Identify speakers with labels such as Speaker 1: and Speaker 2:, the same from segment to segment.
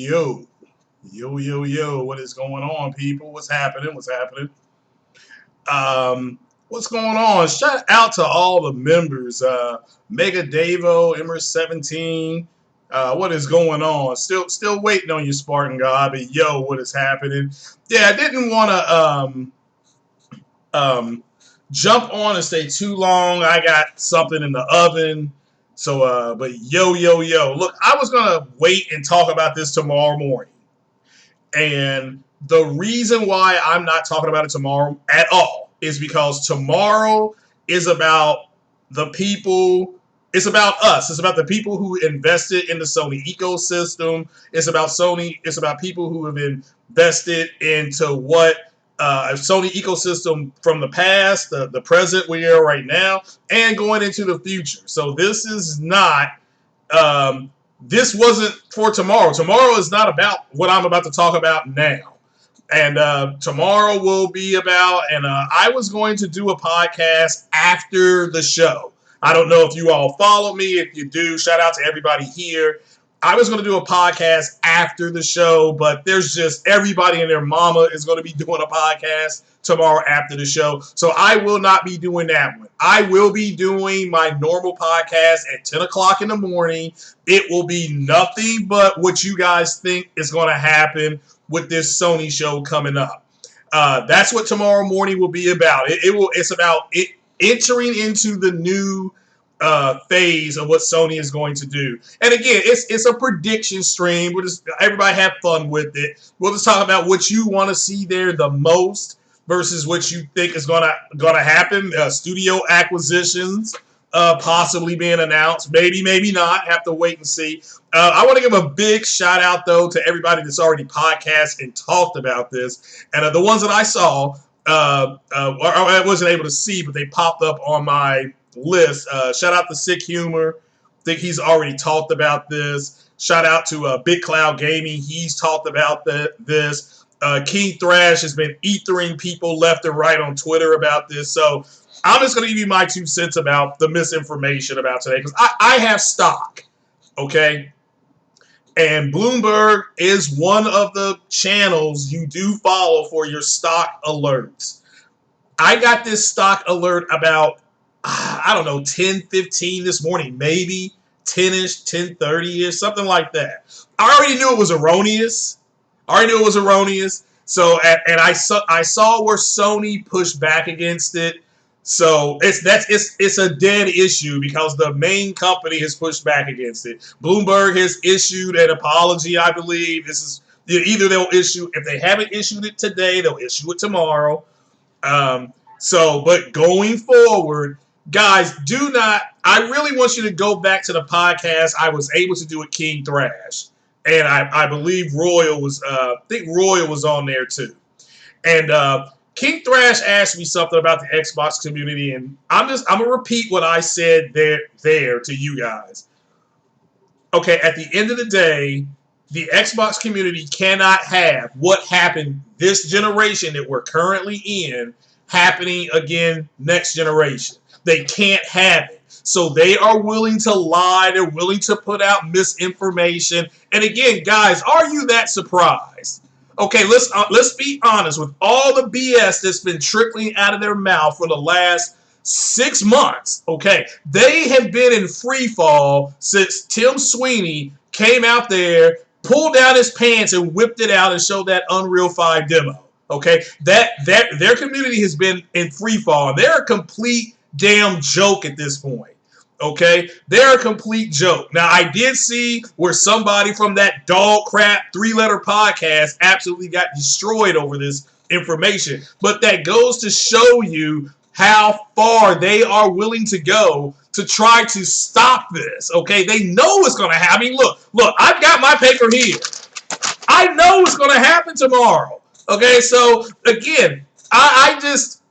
Speaker 1: Yo, yo, what is going on, people? What's happening? What's going on? Shout out to all the members. Mega Davo, Emmer 17. What is going on? Still waiting on you, Spartan God, but yo, what is happening? Yeah, I didn't want to jump on and stay too long. I got something in the oven. So, but yo. Look, I was going to wait and talk about this tomorrow morning. And the reason why I'm not talking about it tomorrow at all is because tomorrow is about the people. It's about us. It's about the people who invested in the Sony ecosystem. It's about Sony. It's about people who have invested into what Sony ecosystem from the past, the present we are right now, and going into the future. So this is not. This wasn't for tomorrow. Tomorrow is not about what I'm about to talk about now. And tomorrow will be about, and I was going to do a podcast after the show. I don't know if you all follow me. If you do, shout out to everybody here. I was going to do a podcast after the show, but there's just everybody and their mama is going to be doing a podcast tomorrow after the show. So I will not be doing that one. I will be doing my normal podcast at 10 o'clock in the morning. It will be nothing but what you guys think is going to happen with this Sony show coming up. That's what tomorrow morning will be about. It's about it entering into the new phase of what Sony is going to do. And again, it's a prediction stream. We'll just everybody have fun with it. We'll just talk about what you want to see there the most versus what you think is gonna happen. Studio acquisitions possibly being announced. Maybe not. Have to wait and see. I want to give a big shout out though to everybody that's already podcast and talked about this. And the ones that I saw, I wasn't able to see, but they popped up on my list. Shout out to Sick Humor. I think he's already talked about this. Shout out to Big Cloud Gaming. He's talked about this. King Thrash has been ethering people left and right on Twitter about this. So I'm just going to give you my 2 cents about the misinformation about today because I have stock, okay? And Bloomberg is one of the channels you do follow for your stock alerts. I got this stock alert about, I don't know, 10:15 this morning, maybe 10-ish, 10:30-ish, something like that. I already knew it was erroneous. So, and I saw where Sony pushed back against it. So it's a dead issue because the main company has pushed back against it. Bloomberg has issued an apology, I believe. This is either they'll issue, if they haven't issued it today, they'll issue it tomorrow. But going forward, guys, I really want you to go back to the podcast I was able to do with King Thrash. And I believe Royal was on there too. And King Thrash asked me something about the Xbox community, and I'm gonna repeat what I said there to you guys. Okay, at the end of the day, the Xbox community cannot have what happened this generation that we're currently in happening again next generation. They can't have it. So they are willing to lie. They're willing to put out misinformation. And again, guys, are you that surprised? Okay, let's be honest. With all the BS that's been trickling out of their mouth for the last 6 months, okay, they have been in free fall since Tim Sweeney came out there, pulled down his pants and whipped it out and showed that Unreal 5 demo. Okay, that their community has been in free fall. They're a complete damn joke at this point. Okay, they're a complete joke. Now, I did see where somebody from that dog crap 3-letter podcast absolutely got destroyed over this information. But that goes to show you how far they are willing to go to try to stop this. Okay, they know it's going to happen. I mean, look, I've got my paper here. I know it's going to happen tomorrow. Okay, so again, I just,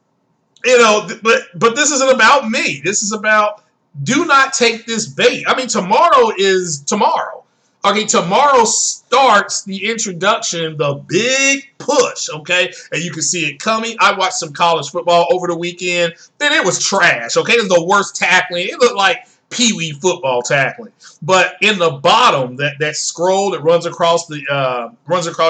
Speaker 1: but this isn't about me. This is about, do not take this bait. I mean, tomorrow is tomorrow. Okay, tomorrow starts the introduction, the big push, okay? And you can see it coming. I watched some college football over the weekend. Then it was trash, okay? It was the worst tackling. It looked like pee-wee football tackling. But in the bottom, that scroll that runs across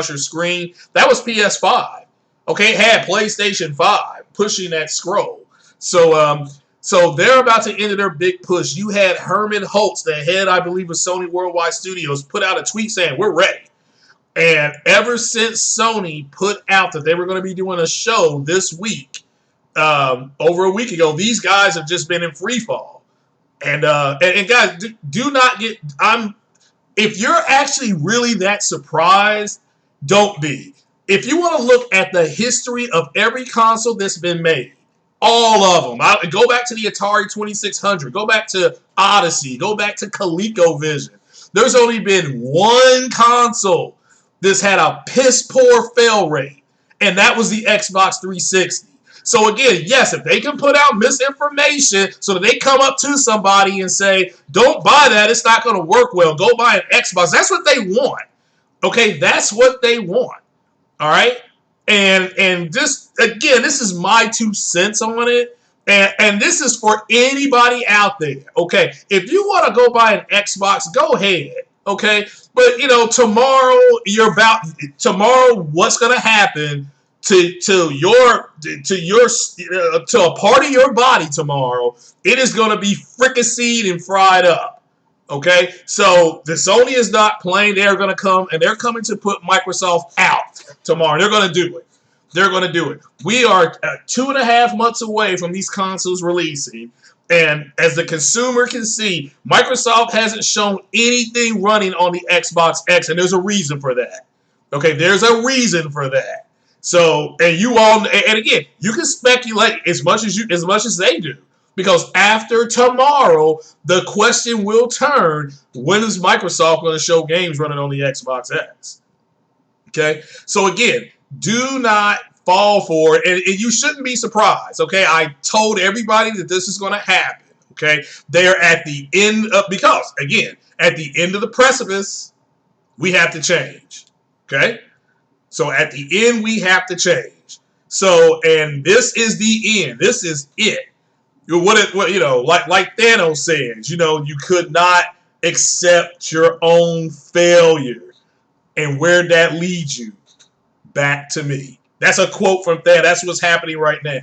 Speaker 1: your screen, that was PS5. Okay, it had PlayStation 5 pushing that scroll. So they're about to enter their big push. You had Herman Holtz, the head, I believe, of Sony Worldwide Studios, put out a tweet saying, we're ready. And ever since Sony put out that they were going to be doing a show this week, over a week ago, these guys have just been in free fall. And guys, do not get, if you're actually really that surprised, don't be. If you want to look at the history of every console that's been made, all of them. Go back to the Atari 2600. Go back to Odyssey. Go back to ColecoVision. There's only been one console that's had a piss-poor fail rate, and that was the Xbox 360. So again, yes, if they can put out misinformation so that they come up to somebody and say, don't buy that, it's not going to work well, go buy an Xbox. That's what they want. Okay, that's what they want. All right? And just, again, this is my 2 cents on it. And this is for anybody out there. Okay, if you want to go buy an Xbox, go ahead. Okay, but tomorrow what's going to happen to a part of your body tomorrow? It is going to be fricasseed and fried up. Okay, so the Sony is not playing. They're going to come, and they're coming to put Microsoft out tomorrow. They're going to do it. They're going to do it. We are 2.5 months away from these consoles releasing, and as the consumer can see, Microsoft hasn't shown anything running on the Xbox X, and there's a reason for that. Okay, there's a reason for that. So, and again, you can speculate as much as they do. Because after tomorrow, the question will turn, when is Microsoft going to show games running on the Xbox X? Okay? So again, do not fall for it. And you shouldn't be surprised. Okay? I told everybody that this is going to happen. Okay? They're at the end of, because, again, at the end of the precipice, we have to change. Okay? So at the end, we have to change. So, and this is the end. This is it. Like Thanos says, you could not accept your own failure. And where'd that lead you? Back to me. That's a quote from Thanos. That's what's happening right now.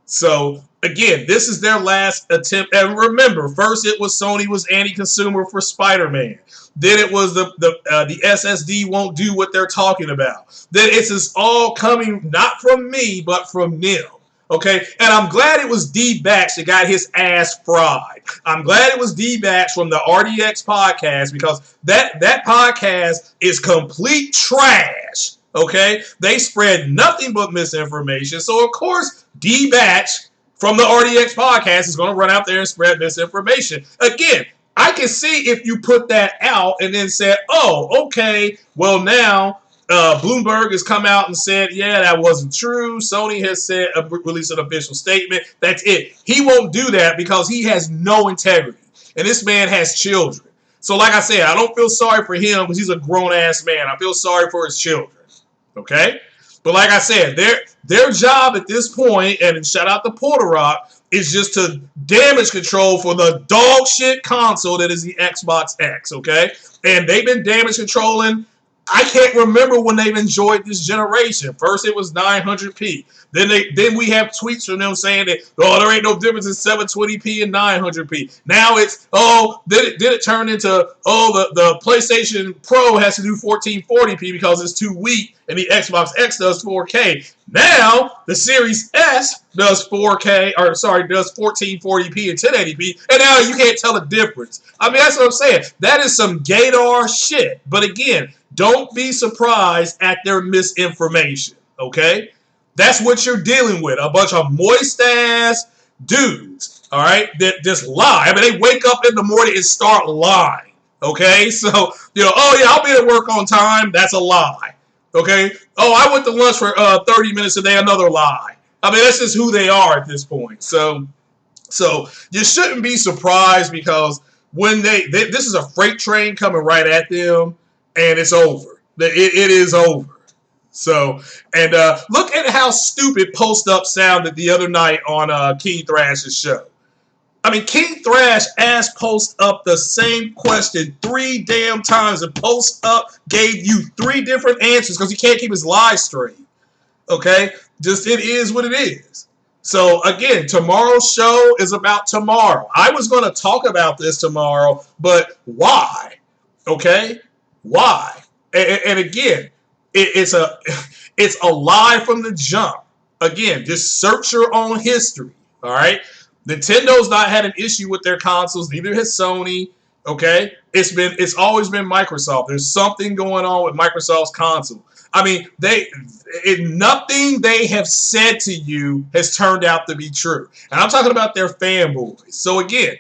Speaker 1: So, again, this is their last attempt. And remember, first it was Sony was anti-consumer for Spider-Man. Then it was the SSD won't do what they're talking about. Then it's all coming not from me, but from them. Okay, and I'm glad it was D-Batch that got his ass fried. I'm glad it was D-Batch from the RDX podcast, because that podcast is complete trash. Okay, they spread nothing but misinformation. So of course, D-Batch from the RDX podcast is going to run out there and spread misinformation. Again, I can see if you put that out and then said, oh, okay, well now Bloomberg has come out and said, yeah, that wasn't true. Sony has said, released an official statement. That's it. He won't do that because he has no integrity. And this man has children. So like I said, I don't feel sorry for him because he's a grown-ass man. I feel sorry for his children. Okay? But like I said, their job at this point, and shout out to Porter Rock, is just to damage control for the dog shit console that is the Xbox X. Okay? And they've been damage controlling. I can't remember when they've enjoyed this generation. First it was 900p. Then we have tweets from them saying that, oh, there ain't no difference in 720p and 900p. Now it's, then it turned into, the PlayStation Pro has to do 1440p because it's too weak, and the Xbox X does 4K. Now the Series S does 4K, does 1440p and 1080p, and now you can't tell the difference. I mean, that's what I'm saying. That is some gaydar shit. But again, don't be surprised at their misinformation, okay? That's what you're dealing with. A bunch of moist-ass dudes, all right, that just lie. I mean, they wake up in the morning and start lying, okay? So, oh, yeah, I'll be at work on time. That's a lie, okay? Oh, I went to lunch for 30 minutes a day. Another lie. I mean, that's just who they are at this point. So you shouldn't be surprised because when this is a freight train coming right at them, and it's over. It is over. So, and look at how stupid Post Up sounded the other night on King Thrash's show. I mean, King Thrash asked Post Up the same question 3 damn times, and Post Up gave you 3 different answers because he can't keep his lies straight. Okay? Just it is what it is. So again, tomorrow's show is about tomorrow. I was going to talk about this tomorrow, but why? Okay? Why? And again, it's a it's a lie from the jump. Again, just search your own history. All right? Nintendo's not had an issue with their consoles, neither has Sony. Okay? It's always been Microsoft. There's something going on with Microsoft's console. I mean, nothing they have said to you has turned out to be true. And I'm talking about their fanboys. So again,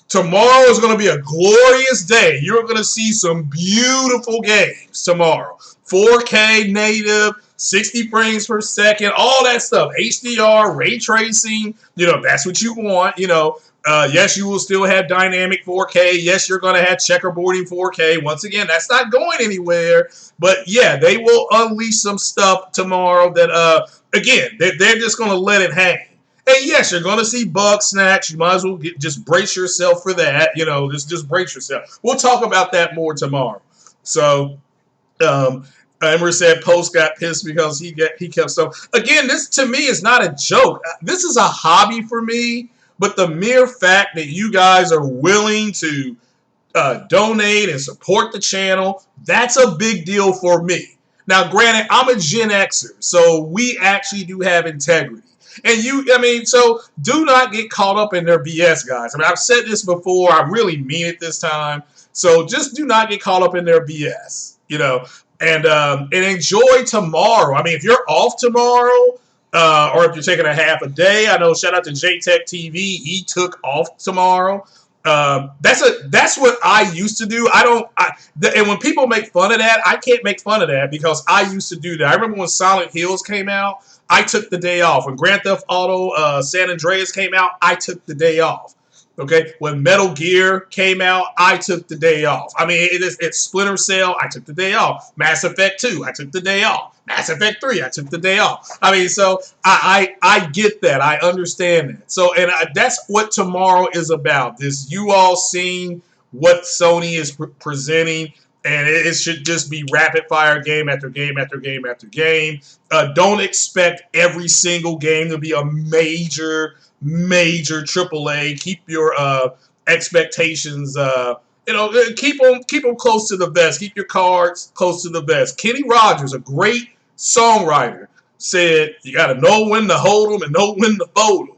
Speaker 1: tomorrow is going to be a glorious day. You're going to see some beautiful games tomorrow. 4K native, 60 frames per second, all that stuff. HDR, ray tracing, that's what you want, yes, you will still have dynamic 4K. Yes, you're going to have checkerboarding 4K. Once again, that's not going anywhere. But yeah, they will unleash some stuff tomorrow that, again, they're just going to let it hang. And yes, you're going to see bug snacks. You might as well just brace yourself for that. Just brace yourself. We'll talk about that more tomorrow. So, Emery said Post got pissed because he kept stuff. Again, this to me is not a joke. This is a hobby for me. But the mere fact that you guys are willing to donate and support the channel, that's a big deal for me. Now, granted, I'm a Gen Xer, so we actually do have integrity. And so do not get caught up in their BS, guys. I mean, I've said this before. I really mean it this time. So just do not get caught up in their BS, and enjoy tomorrow. I mean, if you're off tomorrow, or if you're taking a half a day, I know. Shout out to JTech TV. He took off tomorrow. That's what I used to do. And when people make fun of that, I can't make fun of that because I used to do that. I remember when Silent Hills came out, I took the day off. When Grand Theft Auto San Andreas came out, I took the day off. Okay, when Metal Gear came out, I took the day off. I mean, it's Splinter Cell, I took the day off. Mass Effect 2, I took the day off. Mass Effect 3, I took the day off. I mean, so I get that. I understand that. So, and that's what tomorrow is about. This you all seeing what Sony is presenting, and it should just be rapid fire game after game after game after game. Don't expect every single game to be a major AAA. Keep your expectations, keep them close to the vest. Keep your cards close to the vest. Kenny Rogers, a great songwriter, said you got to know when to hold them and know when to fold them.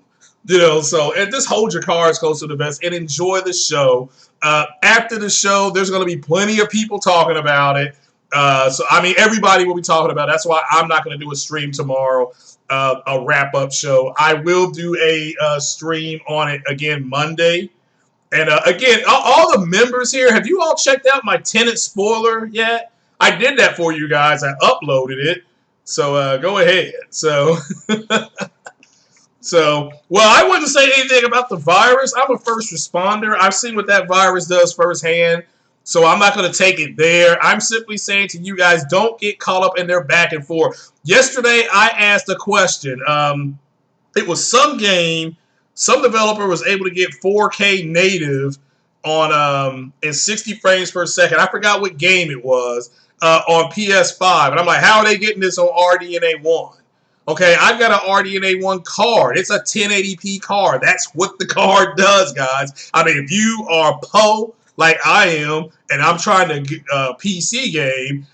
Speaker 1: And just hold your cards close to the vest and enjoy the show. After the show, there's going to be plenty of people talking about it. Everybody will be talking about it. That's why I'm not going to do a stream tomorrow. A wrap-up show. I will do a stream on it again Monday. And again, all the members here, have you all checked out my tenant spoiler yet? I did that for you guys. I uploaded it. So go ahead. So, well, I wouldn't say anything about the virus. I'm a first responder. I've seen what that virus does firsthand. So I'm not going to take it there. I'm simply saying to you guys, don't get caught up in their back and forth. Yesterday, I asked a question. It was some game, some developer was able to get 4K native on in 60 frames per second. I forgot what game it was on PS5. And I'm like, how are they getting this on RDNA 1? Okay, I've got an RDNA 1 card. It's a 1080p card. That's what the card does, guys. I mean, if you are Poe, like I am, and I'm trying to get a PC game,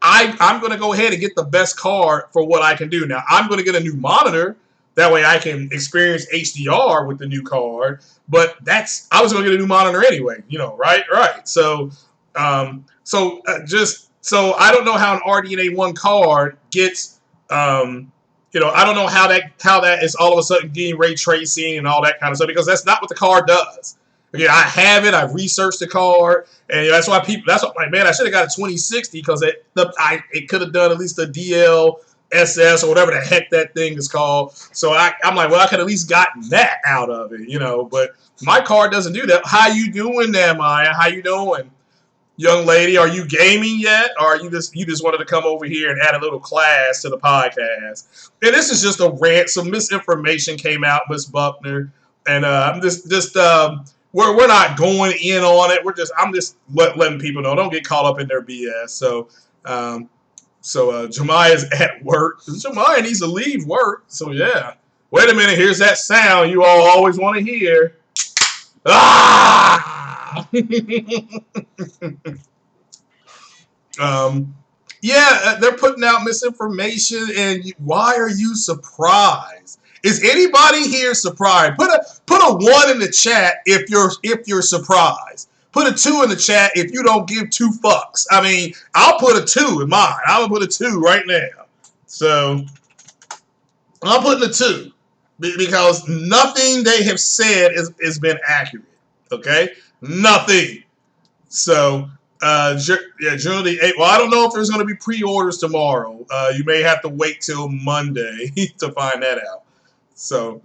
Speaker 1: I'm going to go ahead and get the best card for what I can do. Now, I'm going to get a new monitor. That way I can experience HDR with the new card. But I was going to get a new monitor anyway, right? So, so I don't know how an RDNA 1 card gets, I don't know how that is all of a sudden getting ray tracing and all that kind of stuff, because that's not what the card does. Again, I have it. I've researched the card, and that's why like, man, I should have got a 2060 because it could have done at least a DLSS or whatever the heck that thing is called. So I'm like, well, I could at least gotten that out of it, But my card doesn't do that. How you doing there, Maya? How you doing, young lady? Are you gaming yet, or you just wanted to come over here and add a little class to the podcast? And this is just a rant. Some misinformation came out, Miss Buckner. And I'm we're not going in on it. I'm just letting people know. Don't get caught up in their BS. So Jemiah's at work. Jemiah needs to leave work. So yeah. Wait a minute. Here's that sound you all always want to hear. Ah! Yeah, they're putting out misinformation, and why are you surprised? Is anybody here surprised? Put a 1 in the chat if you're surprised. Put a 2 in the chat if you don't give 2 fucks. I mean, I'll put a 2 in mine. I'm gonna put a 2 right now. So I'm putting a 2 because nothing they have said has been accurate. Okay, nothing. So. June the 8th. Well, I don't know if there's going to be pre-orders tomorrow. You may have to wait till Monday to find that out. So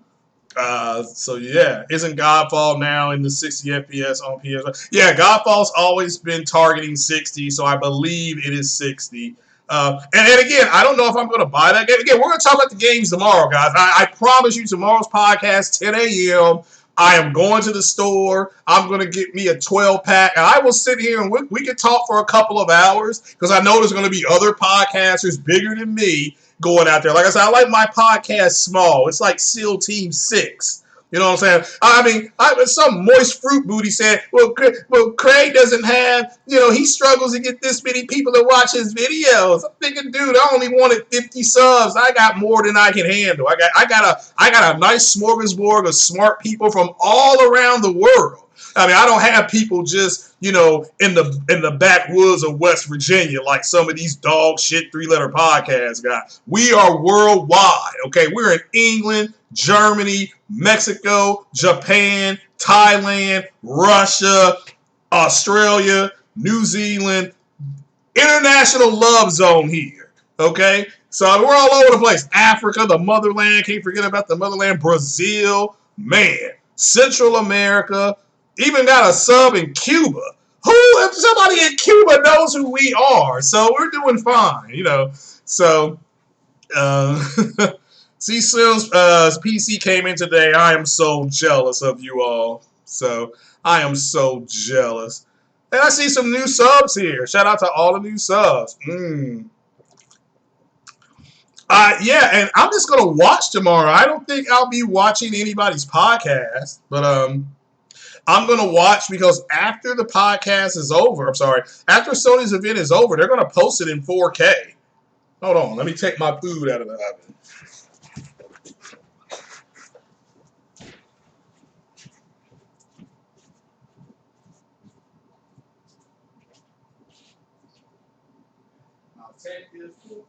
Speaker 1: yeah, isn't Godfall now in the 60 FPS on PS? Yeah, Godfall's always been targeting 60, so I believe it is 60. And again, I don't know if I'm going to buy that game. Again, we're going to talk about the games tomorrow, guys. I promise you, tomorrow's podcast, 10 a.m., I am going to the store. I'm going to get me a 12-pack, and I will sit here and we can talk for a couple of hours because I know there's going to be other podcasters bigger than me going out there. Like I said, I like my podcast small. It's like SEAL Team 6. You know what I'm saying? I mean, some moist fruit booty said, well, Craig doesn't have, he struggles to get this many people to watch his videos. I'm thinking, dude, I only wanted 50 subs. I got more than I can handle. I got a nice smorgasbord of smart people from all around the world. I mean, I don't have people just, in the backwoods of West Virginia like some of these dog shit 3-letter podcasts got. We are worldwide, okay? We're in England, Germany, Mexico, Japan, Thailand, Russia, Australia, New Zealand. International love zone here, okay? So we're all over the place. Africa, the motherland, can't forget about the motherland. Brazil, man, Central America, even got a sub in Cuba. If somebody in Cuba knows who we are, so we're doing fine, So, see, Sim's PC came in today. I am so jealous of you all. So, I am so jealous. And I see some new subs here. Shout out to all the new subs. Yeah, and I'm just going to watch tomorrow. I don't think I'll be watching anybody's podcast, but I'm going to watch because after the podcast is over, after Sony's event is over, they're going to post it in 4K. Hold on, let me take my food out of the oven. I'll take this food.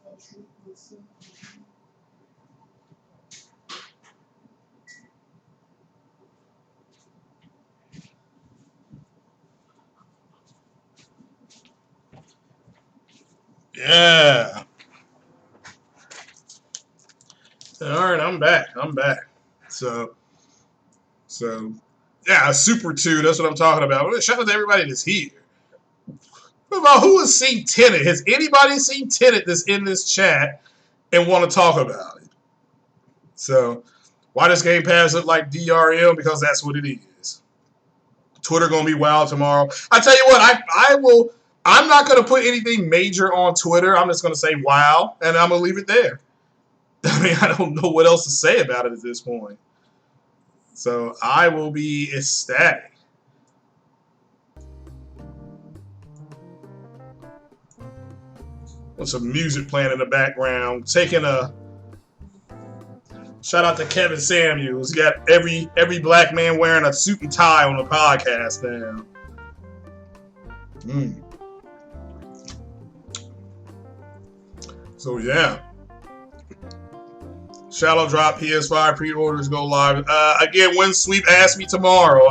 Speaker 1: Yeah. All right, I'm back. So yeah, Super 2, that's what I'm talking about. Shout out to everybody that's here. What about who has seen Tenet? Has anybody seen Tenet that's in this chat and want to talk about it? So why does Game Pass look like DRM? Because that's what it is. Twitter gonna be wild tomorrow. I tell you what, I'm not gonna put anything major on Twitter. I'm just gonna say wow, and I'm gonna leave it there. I mean, I don't know what else to say about it at this point. So I will be ecstatic. With some music playing in the background, taking a shout out to Kevin Samuels. He got every black man wearing a suit and tie on the podcast now. So yeah. Shadow Drop PS5 pre-orders go live. Again, Win Sweep asked me tomorrow.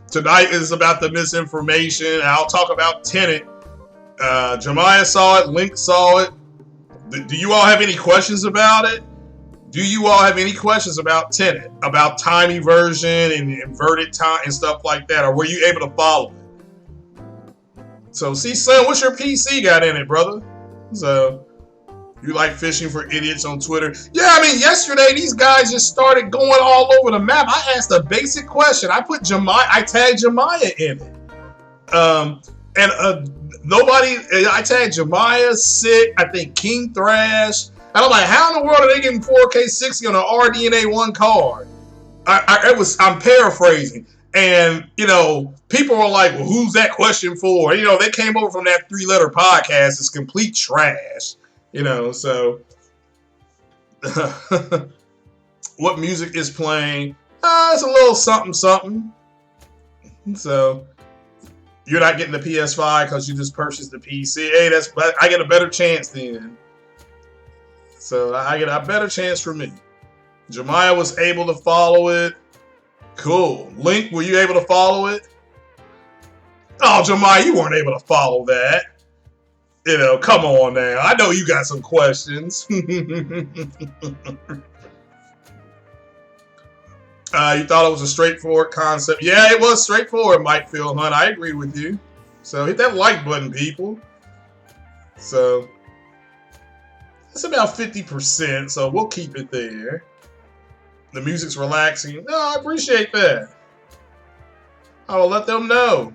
Speaker 1: Tonight is about the misinformation. I'll talk about Tenet. Jemiah saw it. Link saw it. Do you all have any questions about it? Do you all have any questions about Tenet? About time inversion and inverted time and stuff like that? Or were you able to follow it? So, see, son, what's your PC got in it, brother? So, You like fishing for idiots on Twitter? Yeah, I mean, yesterday these guys just started going all over the map. I asked a basic question. I tagged Jemiah in it. Nobody. I tagged Jemiah, Sick. I think King Thrash. And I'm like, how in the world are they getting 4K 60 on an RDNA 1 card? I'm paraphrasing. And, people were like, well, who's that question for? They came over from that 3-letter podcast. It's complete trash. So what music is playing? It's a little something, something. So you're not getting the PS5 because you just purchased the PC. Hey, I get a better chance then. So I get a better chance for me. Jemiah was able to follow it. Cool. Link, were you able to follow it? Oh, Jemiah, you weren't able to follow that. Come on now. I know you got some questions. You thought it was a straightforward concept. Yeah, it was straightforward, Mike Phil Hunt. I agree with you. So hit that like button, people. So it's about 50%, so we'll keep it there. The music's relaxing. No, I appreciate that. I will let them know.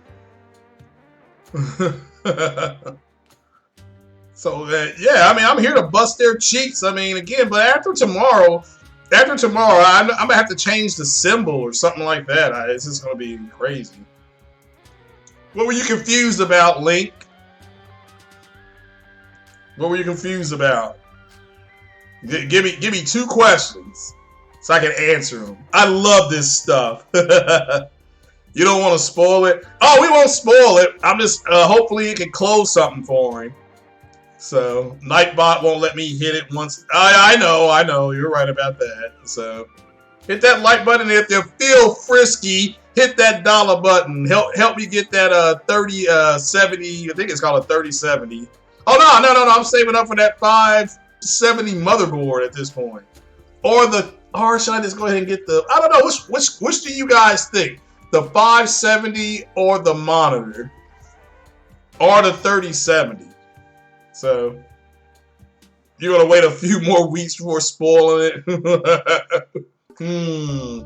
Speaker 1: So yeah, I mean, I'm here to bust their cheeks. I mean, again, but after tomorrow, I'm gonna have to change the symbol or something like that. It's just gonna be crazy. What were you confused about, Link? What were you confused about? Give me 2 questions so I can answer them. I love this stuff. You don't want to spoil it? Oh, we won't spoil it. I'm just hopefully it can close something for him. So Nightbot won't let me hit it once. I know. You're right about that. So hit that like button. If you feel frisky, hit that dollar button. Help me get that 3070. I think it's called a 3070. Oh no! I'm saving up for that 570 motherboard at this point. Or should I just go ahead and get the? I don't know. Which do you guys think? The 570 or the monitor? Or the 3070? So you're gonna wait a few more weeks before spoiling it.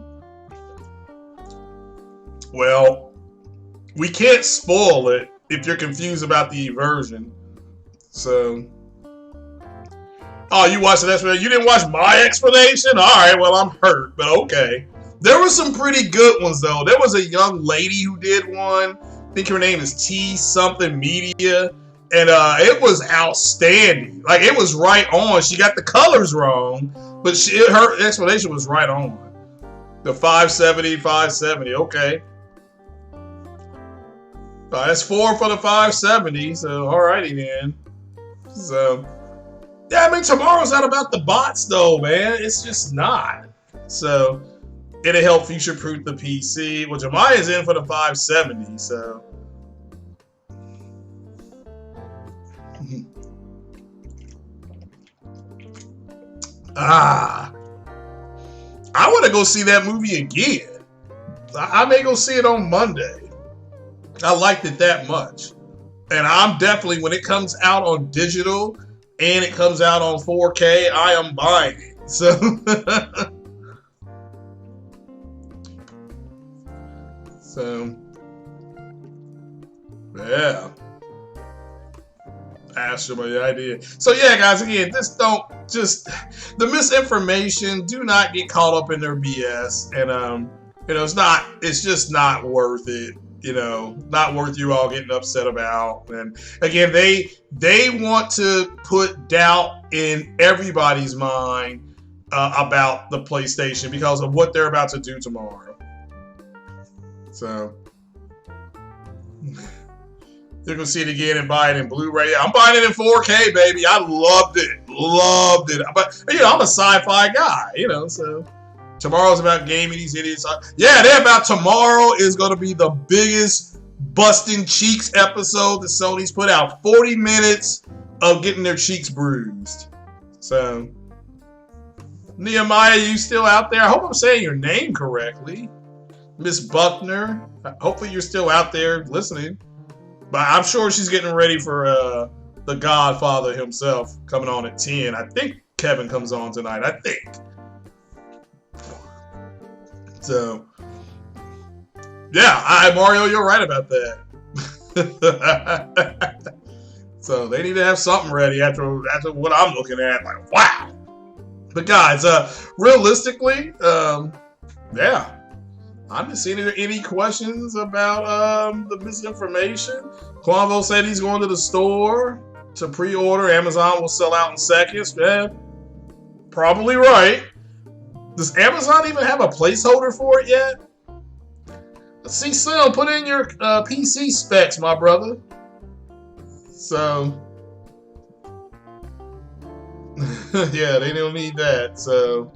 Speaker 1: Well, we can't spoil it if you're confused about the version. So, oh, you watched the explanation? You didn't watch my explanation? All right, well, I'm hurt, but okay. There were some pretty good ones though. There was a young lady who did one. I think her name is T something Media. And it was outstanding. Like, it was right on. She got the colors wrong, but her explanation was right on. The 570. Okay. That's 4 for the 570. So, alrighty then. So, yeah, I mean, tomorrow's not about the bots, though, man. It's just not. So, it'll help future-proof the PC. Well, Jemiah's in for the 570, so. I want to go see that movie again. I may go see it on Monday. I liked it that much. And I'm definitely, when it comes out on digital and it comes out on 4K, I am buying it. So, yeah. Ask them the idea. So yeah, guys, again, the misinformation. Do not get caught up in their BS, and it's just not worth it. Not worth you all getting upset about. And again, they want to put doubt in everybody's mind about the PlayStation because of what they're about to do tomorrow. So. You can see it again and buy it in Blu-ray. I'm buying it in 4K, baby. I loved it. But, I'm a sci-fi guy, so. Tomorrow's about gaming. These idiots. Yeah, they're about tomorrow is going to be the biggest busting cheeks episode that Sony's put out. 40 minutes of getting their cheeks bruised. So, Nehemiah, you still out there? I hope I'm saying your name correctly. Miss Buckner. Hopefully you're still out there listening. But I'm sure she's getting ready for the Godfather himself coming on at 10. I think Kevin comes on tonight. I think. So, yeah, Mario, you're right about that. So they need to have something ready after what I'm looking at. Like, wow. But guys, realistically, yeah. I'm just seeing any questions about the misinformation. Quanvo said he's going to the store to pre-order. Amazon will sell out in seconds. Yeah, probably right. Does Amazon even have a placeholder for it yet? Let's see, Slim, put in your PC specs, my brother. So, yeah, they don't need that. So.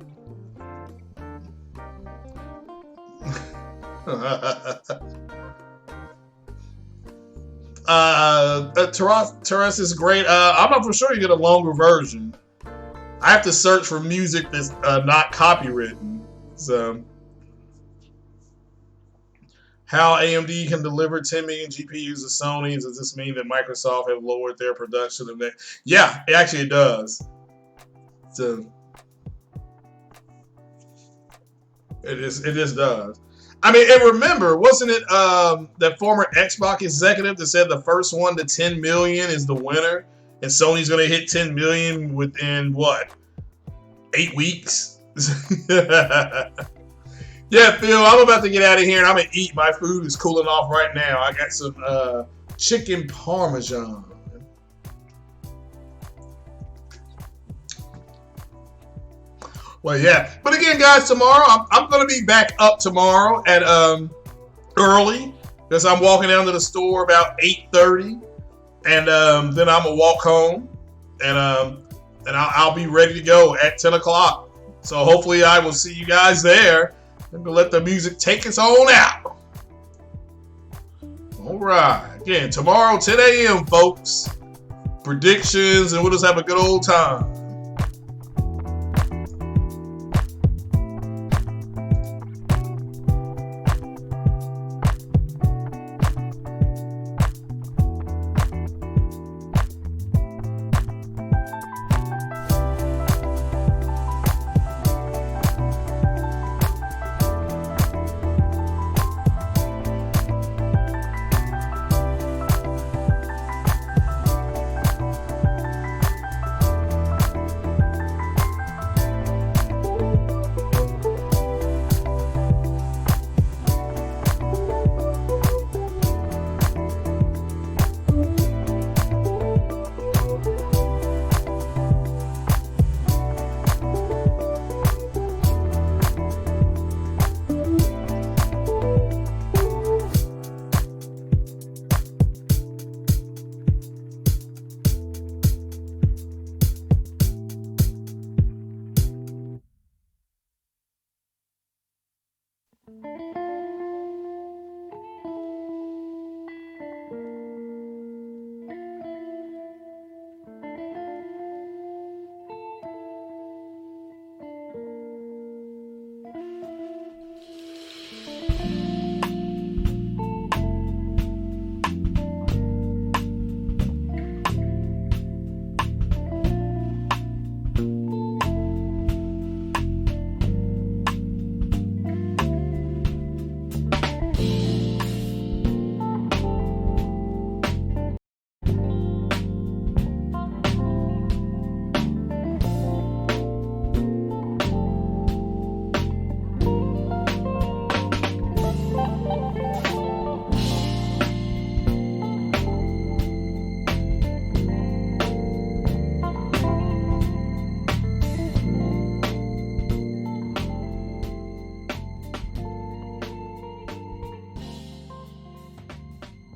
Speaker 1: Terrace is great. I'm not for sure you get a longer version. I have to search for music that's not copywritten. So, how AMD can deliver 10 million GPUs to Sony? Does this mean that Microsoft have lowered their production of that? Yeah, it does. So, it just does. I mean, and remember, wasn't it that former Xbox executive that said the first 1 to 10 million is the winner, and Sony's going to hit 10 million within what, 8 weeks? Yeah, Phil, I'm about to get out of here and I'm gonna eat. My food is cooling off right now. I got some chicken parmesan. Well, yeah. But again, guys, tomorrow I'm going to be back up tomorrow at early because I'm walking down to the store about 8:30, and then I'm gonna walk home, and I'll be ready to go at 10 o'clock. So hopefully I will see you guys there. I'm gonna let the music take us on out. All right. Again, tomorrow 10 a.m. folks. Predictions, and we'll just have a good old time.